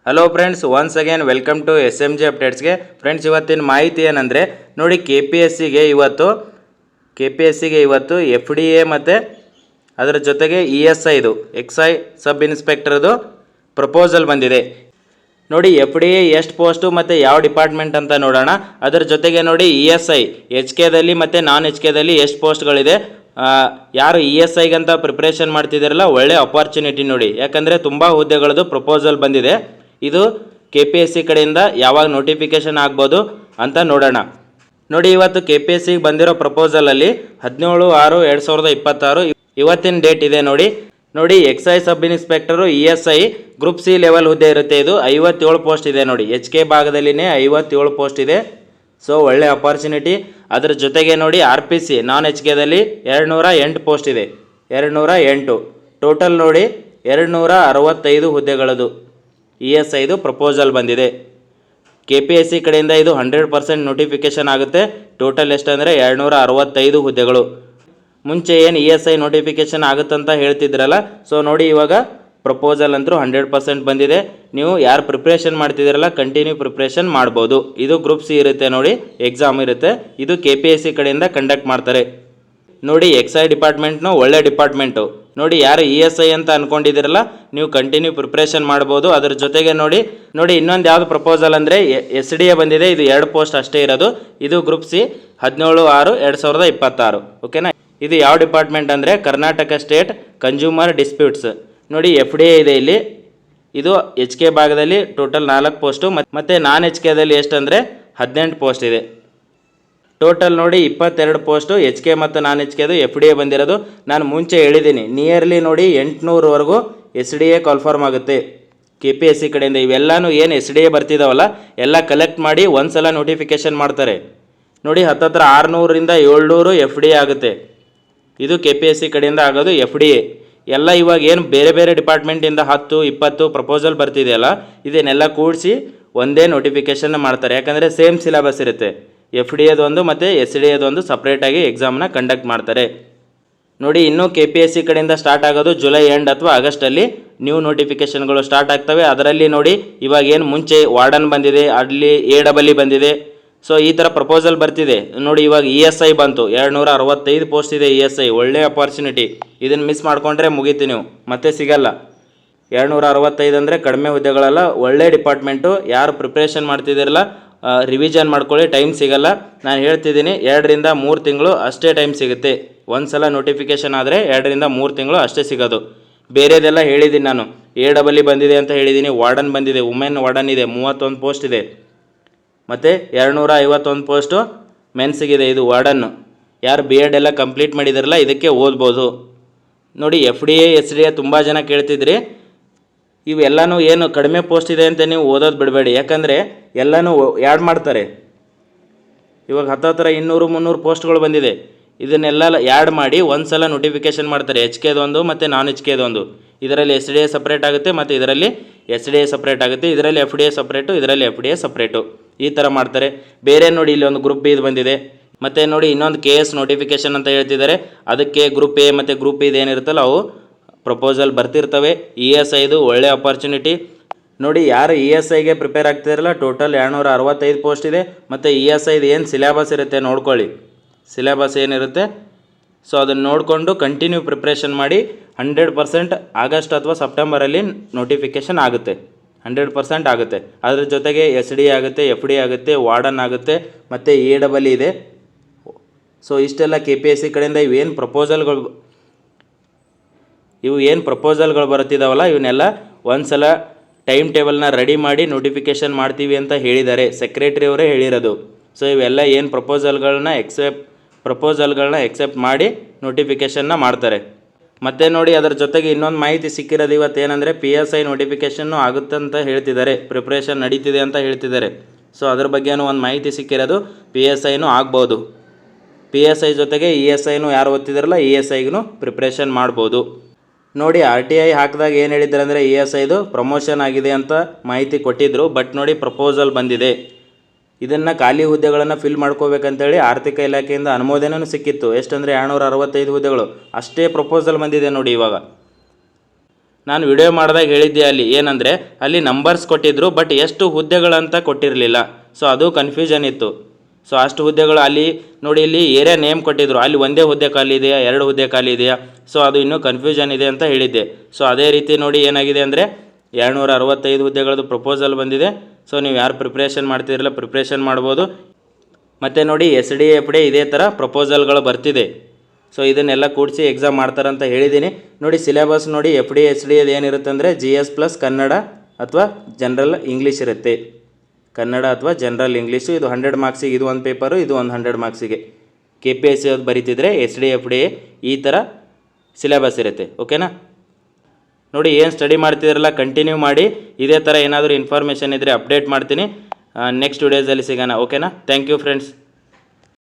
Hello friends, once again welcome to SMG ಅಪ್ಡೇಟ್ಸ್ಗೆ. Friends, ಇವತ್ತಿನ ಮಾಹಿತಿ ಏನಂದರೆ ನೋಡಿ, KPSCಗೆ ಇವತ್ತು FDA ಮತ್ತು ಅದರ ಜೊತೆಗೆ ESI ಎಕ್ಸೈ ಸಬ್ ಇನ್ಸ್ಪೆಕ್ಟರ್ದು ಪ್ರಪೋಸಲ್ ಬಂದಿದೆ. ನೋಡಿ, FDA ಎಷ್ಟು ಪೋಸ್ಟು ಮತ್ತು ಯಾವ ಡಿಪಾರ್ಟ್ಮೆಂಟ್ ಅಂತ ನೋಡೋಣ. ಅದರ ಜೊತೆಗೆ ನೋಡಿ, ESI HKದಲ್ಲಿ ಮತ್ತು ನಾನ್ HKದಲ್ಲಿ ಎಷ್ಟು ಪೋಸ್ಟ್ಗಳಿದೆ. ಯಾರು ESIಗಂತ ಪ್ರಿಪ್ರೇಷನ್ ಮಾಡ್ತಿದ್ದೀರಲ್ಲ, ಒಳ್ಳೆ ಅಪಾರ್ಚುನಿಟಿ ನೋಡಿ. ಯಾಕಂದರೆ ತುಂಬ ಹುದ್ದೆಗಳದ್ದು ಪ್ರಪೋಸಲ್ ಬಂದಿದೆ. ಇದು KPSC ಕಡೆಯಿಂದ ಯಾವಾಗ ನೋಟಿಫಿಕೇಷನ್ ಆಗ್ಬೋದು ಅಂತ ನೋಡೋಣ. ನೋಡಿ, ಇವತ್ತು KPSCಗೆ ಬಂದಿರೋ ಪ್ರಪೋಸಲಲ್ಲಿ 17/6/2026 ಇವತ್ತಿನ ಡೇಟ್ ಇದೆ. ನೋಡಿ ಎಕ್ಸೈಸ್ ಸಬ್ inspector ESI group C level ಹುದ್ದೆ ಇರುತ್ತೆ. ಇದು 57 ಪೋಸ್ಟ್ ಇದೆ ನೋಡಿ. HK ಭಾಗದಲ್ಲಿನೇ 57 ಪೋಸ್ಟ್ ಇದೆ. ಸೊ ಒಳ್ಳೆ ಅಪಾರ್ಚುನಿಟಿ. ಅದರ ಜೊತೆಗೆ ನೋಡಿ, RPC ನಾನ್ HKದಲ್ಲಿ 208 ಪೋಸ್ಟ್ ಇದೆ. 208 ಟೋಟಲ್ ನೋಡಿ 265 ಹುದ್ದೆಗಳದು ESIದು ಪ್ರಪೋಸಲ್ ಬಂದಿದೆ. KPSC ಕಡೆಯಿಂದ ಇದು 100% ನೋಟಿಫಿಕೇಷನ್ ಆಗುತ್ತೆ. ಟೋಟಲ್ ಎಷ್ಟಂದರೆ 265 ಹುದ್ದೆಗಳು. ಮುಂಚೆ ಏನು ESI ನೋಟಿಫಿಕೇಷನ್ ಆಗುತ್ತಂತ ಹೇಳ್ತಿದ್ರಲ್ಲ, ಸೊ ನೋಡಿ ಇವಾಗ ಪ್ರಪೋಸಲ್ ಅಂತೂ 100% ಬಂದಿದೆ. ನೀವು ಯಾರು ಪ್ರಿಪ್ರೇಷನ್ ಮಾಡ್ತಿದ್ದೀರಲ್ಲ, ಕಂಟಿನ್ಯೂ ಪ್ರಿಪ್ರೇಷನ್ ಮಾಡ್ಬೋದು. ಇದು ಗ್ರೂಪ್ C ಇರುತ್ತೆ ನೋಡಿ, ಎಕ್ಸಾಮ್ ಇರುತ್ತೆ. ಇದು KPSC ಕಡೆಯಿಂದ ಕಂಡಕ್ಟ್ ಮಾಡ್ತಾರೆ. ನೋಡಿ, ಎಕ್ಸೈ ಡಿಪಾರ್ಟ್ಮೆಂಟ್ನು ಒಳ್ಳೆ ಡಿಪಾರ್ಟ್ಮೆಂಟು. ನೋಡಿ, ಯಾರು ESI ಅಂತ ಅಂದ್ಕೊಂಡಿದ್ದೀರಲ್ಲ, ನೀವು ಕಂಟಿನ್ಯೂ ಪ್ರಿಪ್ರೇಷನ್ ಮಾಡ್ಬೋದು. ಅದ್ರ ಜೊತೆಗೆ ನೋಡಿ ಇನ್ನೊಂದು ಯಾವುದು ಪ್ರಪೋಸಲ್ ಅಂದರೆ SDA ಬಂದಿದೆ. ಇದು 2 ಪೋಸ್ಟ್ ಅಷ್ಟೇ ಇರೋದು. ಇದು ಗ್ರೂಪ್ C 17/6/2026. ಓಕೆನಾ. ಇದು ಯಾವ ಡಿಪಾರ್ಟ್ಮೆಂಟ್ ಅಂದರೆ ಕರ್ನಾಟಕ ಸ್ಟೇಟ್ ಕನ್ಸ್ಯೂಮರ್ ಡಿಸ್ಪ್ಯೂಟ್ಸ್. ನೋಡಿ, FDA ಇದೆ ಇಲ್ಲಿ. ಇದು HK ಭಾಗದಲ್ಲಿ ಟೋಟಲ್ 4 ಪೋಸ್ಟು ಮತ್ತು ನಾನ್ HKದಲ್ಲಿ ಎಷ್ಟಂದರೆ 18 ಪೋಸ್ಟ್ ಇದೆ. ಟೋಟಲ್ ನೋಡಿ 22 ಪೋಸ್ಟು HK ಮತ್ತು ನಾನ್ HKದು FDA ಬಂದಿರೋದು. ನಾನು ಮುಂಚೆ ಹೇಳಿದ್ದೀನಿ, ನಿಯರ್ಲಿ ನೋಡಿ 800ವರೆಗೂ SDA ಕಾಲ್ಫಾರ್ಮ್ ಆಗುತ್ತೆ KPSC ಕಡೆಯಿಂದ. ಇವೆಲ್ಲನೂ ಏನು SDA ಬರ್ತಿದ್ದಾವಲ್ಲ, ಎಲ್ಲ ಕಲೆಕ್ಟ್ ಮಾಡಿ ಒಂದು ಸಲ ನೋಟಿಫಿಕೇಷನ್ ಮಾಡ್ತಾರೆ. ನೋಡಿ, ಹತ್ತತ್ರ 600ರಿಂದ 700 FDA ಆಗುತ್ತೆ. ಇದು KPSC ಕಡೆಯಿಂದ ಆಗೋದು FDA. ಎಲ್ಲ ಇವಾಗ ಏನು ಬೇರೆ ಬೇರೆ ಡಿಪಾರ್ಟ್ಮೆಂಟಿಂದ 10-20 ಪ್ರಪೋಸಲ್ ಬರ್ತಿದೆಯಲ್ಲ, ಇದನ್ನೆಲ್ಲ ಕೂಡಿಸಿ ಒಂದೇ ನೋಟಿಫಿಕೇಷನ್ ಮಾಡ್ತಾರೆ. ಯಾಕಂದರೆ ಸೇಮ್ ಸಿಲೆಬಸ್ ಇರುತ್ತೆ. FDAದೊಂದು ಮತ್ತು SDAದೊಂದು ಸಪ್ರೇಟಾಗಿ ಎಕ್ಸಾಮ್ನ ಕಂಡಕ್ಟ್ ಮಾಡ್ತಾರೆ. ನೋಡಿ, ಇನ್ನೂ KPSC ಕಡೆಯಿಂದ ಸ್ಟಾರ್ಟ್ ಆಗೋದು ಜುಲೈ ಎಂಡ್ ಅಥವಾ ಆಗಸ್ಟಲ್ಲಿ ನ್ಯೂ ನೋಟಿಫಿಕೇಷನ್ಗಳು ಸ್ಟಾರ್ಟ್ ಆಗ್ತವೆ. ಅದರಲ್ಲಿ ನೋಡಿ, ಇವಾಗ ಏನು ಮುಂಚೆ ವಾರ್ಡನ್ ಬಂದಿದೆ, ಅಲ್ಲಿ AEE ಬಂದಿದೆ. ಸೊ ಈ ಥರ ಪ್ರಪೋಸಲ್ ಬರ್ತಿದೆ. ನೋಡಿ, ಇವಾಗ ESI ಬಂತು. 265 ಪೋಸ್ಟ್ ಇದೆ ESI. ಒಳ್ಳೆ ಅಪಾರ್ಚುನಿಟಿ. ಇದನ್ನು ಮಿಸ್ ಮಾಡಿಕೊಂಡ್ರೆ ಮುಗೀತಿ, ನೀವು ಮತ್ತೆ ಸಿಗಲ್ಲ. 265 ಅಂದರೆ ಕಡಿಮೆ ಹುದ್ದೆಗಳಲ್ಲ, ಒಳ್ಳೆ ಡಿಪಾರ್ಟ್ಮೆಂಟು. ಯಾರು ಪ್ರಿಪ್ರೇಷನ್ ಮಾಡ್ತಿದ್ದೀರಲ್ಲ, ರಿವಿಷನ್ ಮಾಡ್ಕೊಳ್ಳಿ, ಟೈಮ್ ಸಿಗಲ್ಲ. ನಾನು ಹೇಳ್ತಿದ್ದೀನಿ, 2ರಿಂದ 3 ತಿಂಗಳು ಅಷ್ಟೇ ಟೈಮ್ ಸಿಗುತ್ತೆ. ಒಂದು ಸಲ ನೋಟಿಫಿಕೇಷನ್ ಆದರೆ 2ರಿಂದ 3 ತಿಂಗಳು ಅಷ್ಟೇ ಸಿಗೋದು. ಬೇರೆದೆಲ್ಲ ಹೇಳಿದ್ದೀನಿ ನಾನು. AEE ಬಂದಿದೆ ಅಂತ ಹೇಳಿದ್ದೀನಿ. ವಾರ್ಡನ್ ಬಂದಿದೆ, ವುಮೆನ್ ವಾರ್ಡನ್ ಇದೆ, 31 ಪೋಸ್ಟ್ ಇದೆ. ಮತ್ತು 251 ಪೋಸ್ಟು ಮೆನ್ಸಿಗಿದೆ. ಇದು ವಾರ್ಡನ್ನು. ಯಾರು B.Ed ಎಲ್ಲ ಕಂಪ್ಲೀಟ್ ಮಾಡಿದಾರಲ್ಲ, ಇದಕ್ಕೆ ಓದ್ಬೋದು. ನೋಡಿ, FDA SDA ತುಂಬ ಜನ ಕೇಳ್ತಿದ್ರಿ. ಇವೆಲ್ಲನೂ ಏನು ಕಡಿಮೆ ಪೋಸ್ಟ್ ಇದೆ ಅಂತ ನೀವು ಓದೋದು ಬಿಡಬೇಡಿ. ಯಾಕಂದರೆ ಎಲ್ಲನೂ ಆ್ಯಡ್ ಮಾಡ್ತಾರೆ. ಇವಾಗ ಹತ್ತತ್ರ 200-300 ಪೋಸ್ಟ್ಗಳು ಬಂದಿದೆ. ಇದನ್ನೆಲ್ಲ ಆ್ಯಡ್ ಮಾಡಿ ಒಂದು ಸಲ ನೋಟಿಫಿಕೇಷನ್ ಮಾಡ್ತಾರೆ. HKದೊಂದು ಮತ್ತು ನಾನ್ HKದೊಂದು. ಇದರಲ್ಲಿ SDA ಸಪ್ರೇಟ್ ಆಗುತ್ತೆ ಮತ್ತು ಇದರಲ್ಲಿ SDA ಸಪ್ರೇಟ್ ಆಗುತ್ತೆ. ಇದರಲ್ಲಿ FDA ಸಪ್ರೇಟು, ಇದರಲ್ಲಿ FDA ಸಪ್ರೇಟು. ಈ ಥರ ಮಾಡ್ತಾರೆ. ಬೇರೆ ನೋಡಿ, ಇಲ್ಲಿ ಒಂದು ಗ್ರೂಪ್ B ಬಂದಿದೆ. ಮತ್ತು ನೋಡಿ, ಇನ್ನೊಂದು KS ನೋಟಿಫಿಕೇಷನ್ ಅಂತ ಹೇಳ್ತಿದ್ದಾರೆ. ಅದಕ್ಕೆ ಗ್ರೂಪ್ A ಮತ್ತು ಗ್ರೂಪ್ ಇದು ಏನಿರುತ್ತಲ್ಲ, ಅವು ಪ್ರಪೋಸಲ್ ಬರ್ತಿರ್ತವೆ. ESIದು ಒಳ್ಳೆ ಅಪಾರ್ಚುನಿಟಿ. ನೋಡಿ, ಯಾರು ESIಗೆ ಪ್ರಿಪೇರ್ ಆಗ್ತಿರಲ್ಲ, ಟೋಟಲ್ 265 ಪೋಸ್ಟ್ ಇದೆ. ಮತ್ತು ESIದು ಏನು ಸಿಲೆಬಸ್ ಇರುತ್ತೆ ನೋಡ್ಕೊಳ್ಳಿ. ಸಿಲೆಬಸ್ ಏನಿರುತ್ತೆ, ಸೊ ಅದನ್ನು ನೋಡಿಕೊಂಡು ಕಂಟಿನ್ಯೂ ಪ್ರಿಪ್ರೇಷನ್ ಮಾಡಿ. 100% ಆಗಸ್ಟ್ ಅಥವಾ ಸೆಪ್ಟೆಂಬರಲ್ಲಿ ನೋಟಿಫಿಕೇಷನ್ ಆಗುತ್ತೆ. 100% ಆಗುತ್ತೆ. ಅದ್ರ ಜೊತೆಗೆ SDA ಆಗುತ್ತೆ, FDA ಆಗುತ್ತೆ, ವಾರ್ಡನ್ ಆಗುತ್ತೆ, ಮತ್ತು AEE ಇದೆ. ಸೊ ಇಷ್ಟೆಲ್ಲ KPSC ಕಡೆಯಿಂದ ಇವೇನು ಪ್ರಪೋಸಲ್ಗಳು ಬರ್ತಿದ್ದಾವಲ್ಲ, ಇವನ್ನೆಲ್ಲ ಒಂದು ಸಲ ಟೈಮ್ ಟೇಬಲ್ನ ರೆಡಿ ಮಾಡಿ ನೋಟಿಫಿಕೇಷನ್ ಮಾಡ್ತೀವಿ ಅಂತ ಹೇಳಿದ್ದಾರೆ. ಸೆಕ್ರೆಟರಿ ಅವರೇ ಹೇಳಿರೋದು. ಸೊ ಇವೆಲ್ಲ ಏನು ಪ್ರಪೋಸಲ್ಗಳನ್ನ ಎಕ್ಸೆಪ್ಟ್ ಮಾಡಿ ನೋಟಿಫಿಕೇಷನ್ನ ಮಾಡ್ತಾರೆ. ಮತ್ತು ನೋಡಿ, ಅದರ ಜೊತೆಗೆ ಇನ್ನೊಂದು ಮಾಹಿತಿ ಸಿಕ್ಕಿರೋದು ಇವತ್ತೇನೆಂದರೆ PSI ನೋಟಿಫಿಕೇಷನ್ನು ಆಗುತ್ತೆ ಅಂತ ಹೇಳ್ತಿದ್ದಾರೆ. ಪ್ರಿಪ್ರೇಷನ್ ನಡೀತಿದೆ ಅಂತ ಹೇಳ್ತಿದ್ದಾರೆ. ಸೊ ಅದ್ರ ಬಗ್ಗೆನೂ ಒಂದು ಮಾಹಿತಿ ಸಿಕ್ಕಿರೋದು. PSIನೂ ಆಗ್ಬೋದು. PSI ಜೊತೆಗೆ ESIನೂ ಯಾರು ಓದ್ತಿದ್ದಾರಲ್ಲ, ESIಗೂ ಪ್ರಿಪ್ರೇಷನ್ ಮಾಡ್ಬೋದು. ನೋಡಿ, RTI ಹಾಕಿದಾಗ ಏನು ಹೇಳಿದ್ದಾರೆ ಅಂದರೆ ESIದು ಪ್ರಮೋಷನ್ ಆಗಿದೆ ಅಂತ ಮಾಹಿತಿ ಕೊಟ್ಟಿದ್ದರು. ಬಟ್ ನೋಡಿ, ಪ್ರಪೋಸಲ್ ಬಂದಿದೆ. ಇದನ್ನು ಖಾಲಿ ಹುದ್ದೆಗಳನ್ನು ಫಿಲ್ ಮಾಡ್ಕೋಬೇಕಂತೇಳಿ ಆರ್ಥಿಕ ಇಲಾಖೆಯಿಂದ ಅನುಮೋದನೆಯೂ ಸಿಕ್ಕಿತ್ತು. ಎಷ್ಟಂದರೆ 265 ಹುದ್ದೆಗಳು ಅಷ್ಟೇ ಪ್ರಪೋಸಲ್ ಬಂದಿದೆ ನೋಡಿ. ಇವಾಗ ನಾನು ವಿಡಿಯೋ ಮಾಡಿದಾಗ ಹೇಳಿದ್ದೆ ಅಲ್ಲಿ ಏನಂದರೆ ಅಲ್ಲಿ ನಂಬರ್ಸ್ ಕೊಟ್ಟಿದ್ದರು, ಬಟ್ ಎಷ್ಟು ಹುದ್ದೆಗಳಂತ ಕೊಟ್ಟಿರಲಿಲ್ಲ. ಸೊ ಅದು ಕನ್ಫ್ಯೂಷನ್ ಇತ್ತು. ಸೊ ಅಷ್ಟು ಹುದ್ದೆಗಳು ಅಲ್ಲಿ ನೋಡಿ, ಇಲ್ಲಿ ಏರಿಯಾ ನೇಮ್ ಕೊಟ್ಟಿದ್ದರು, ಅಲ್ಲಿ ಒಂದೇ ಹುದ್ದೆ ಖಾಲಿ ಇದೆಯಾ, 2 ಹುದ್ದೆ ಖಾಲಿ ಇದೆಯಾ, ಸೊ ಅದು ಇನ್ನೂ ಕನ್ಫ್ಯೂಷನ್ ಇದೆ ಅಂತ ಹೇಳಿದ್ದೆ. ಸೊ ಅದೇ ರೀತಿ ನೋಡಿ ಏನಾಗಿದೆ ಅಂದರೆ 265 ಹುದ್ದೆಗಳದ್ದು ಪ್ರಪೋಸಲ್ ಬಂದಿದೆ. ಸೊ ನೀವು ಯಾರು ಪ್ರಿಪ್ರೇಷನ್ ಮಾಡ್ತಿರಲ್ಲ ಪ್ರಿಪ್ರೇಷನ್ ಮಾಡ್ಬೋದು. ಮತ್ತು ನೋಡಿ SDFD ಇದೇ ಥರ ಪ್ರಪೋಸಲ್ಗಳು ಬರ್ತಿದೆ. ಸೊ ಇದನ್ನೆಲ್ಲ ಕೂಡಿಸಿ ಎಕ್ಸಾಮ್ ಮಾಡ್ತಾರಂತ ಹೇಳಿದ್ದೀನಿ. ನೋಡಿ ಸಿಲೆಬಸ್ ನೋಡಿ FD SD ಅದು ಏನಿರುತ್ತೆ ಅಂದರೆ GS ಪ್ಲಸ್ ಕನ್ನಡ ಅಥವಾ ಜನರಲ್ ಇಂಗ್ಲೀಷ್ ಇರುತ್ತೆ. ಕನ್ನಡ ಅಥವಾ ಜನರಲ್ ಇಂಗ್ಲೀಷು ಇದು 100 ಮಾರ್ಕ್ಸಿಗೆ ಇದು ಒಂದು ಪೇಪರು, ಇದು ಒಂದು 100 ಮಾರ್ಕ್ಸಿಗೆ. KPSC ಅದು ಬರೀತಿದ್ರೆ SDFD ಈ ಥರ ಸಿಲೆಬಸ್ ಇರುತ್ತೆ. ಓಕೆನಾ? ನೋಡಿ ಏನು ಸ್ಟಡಿ ಮಾಡ್ತಿದ್ರಲ್ಲ ಕಂಟಿನ್ಯೂ ಮಾಡಿ. ಇದೇ ಥರ ಏನಾದರೂ ಇನ್ಫಾರ್ಮೇಷನ್ ಇದ್ದರೆ ಅಪ್ಡೇಟ್ ಮಾಡ್ತೀನಿ. ನೆಕ್ಸ್ಟ್ ವಿಡಿಯೋಸಲ್ಲಿ ಸಿಗೋಣ. ಓಕೆನಾ? Thank you friends.